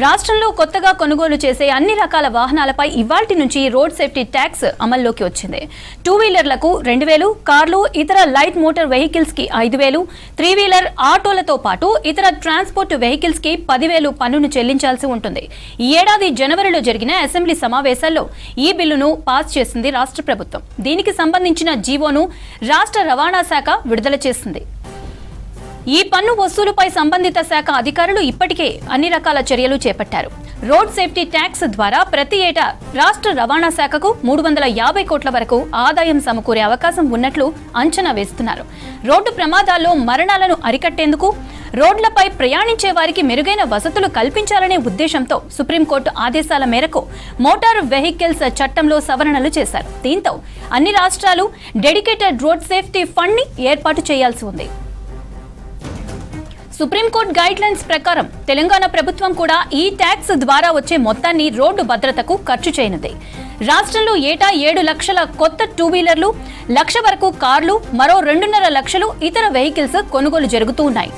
రాష్ట్రంలో కొత్తగా కొనుగోలు చేసే అన్ని రకాల వాహనాలపై ఇవాల్టి నుంచి రోడ్ సేఫ్టీ ట్యాక్స్ అమల్లోకి వచ్చింది. 2 వీలర్లకు 2000, కార్లు, ఇతర లైట్ మోటార్ వెహికల్స్ కి 5000, 3 వీలర్ ఆటోలతో పాటు ఇతర ట్రాన్స్పోర్ట్ వెహికల్స్ కి 10,000 పన్నును చెల్లించాల్సి ఉంటుంది. ఈ ఏడాది జనవరిలో జరిగిన అసెంబ్లీ సమావేశాల్లో ఈ బిల్లును పాస్ చేసింది రాష్ట్ర ప్రభుత్వం. దీనికి సంబంధించిన జీవోను రాష్ట్ర రవాణా శాఖ విడుదల చేసింది. ఈ పన్ను వసూలుపై సంబంధిత శాఖ అధికారులు ఇప్పటికే అన్ని రకాల చర్యలు చేపట్టారు. రోడ్ సేఫ్టీ ట్యాక్స్ ద్వారా ప్రతి ఏటా రాష్ట్ర రవాణా శాఖకు 350 కోట్ల వరకు ఆదాయం సమకూరే అవకాశం ఉన్నట్లు అంచనా వేస్తున్నారు. రోడ్డు ప్రమాదాల్లో మరణాలను అరికట్టేందుకు రోడ్లపై ప్రయాణించే వారికి మెరుగైన వసతులు కల్పించాలనే ఉద్దేశంతో సుప్రీంకోర్టు ఆదేశాల మేరకు మోటార్ వెహికల్స్ చట్టంలో సవరణలు చేశారు. దీంతో అన్ని రాష్ట్రాలు డెడికేటెడ్ రోడ్ సేఫ్టీ ఫండ్ ని ఏర్పాటు చేయాల్సి ఉంది. సుప్రీంకోర్టు గైడ్ లైన్స్ ప్రకారం తెలంగాణ ప్రభుత్వం కూడా ఈ ట్యాక్స్ ద్వారా వచ్చే మొత్తాన్ని రోడ్డు భద్రతకు ఖర్చు చేయనుంది. రాష్ట్రంలో ఏటా 7 లక్షల కొత్త 2 వీలర్లు, 1 లక్ష వరకు కార్లు, మరో 2.5 లక్షలు ఇతర వెహికల్స్ కొనుగోలు జరుగుతూ ఉన్నాయి.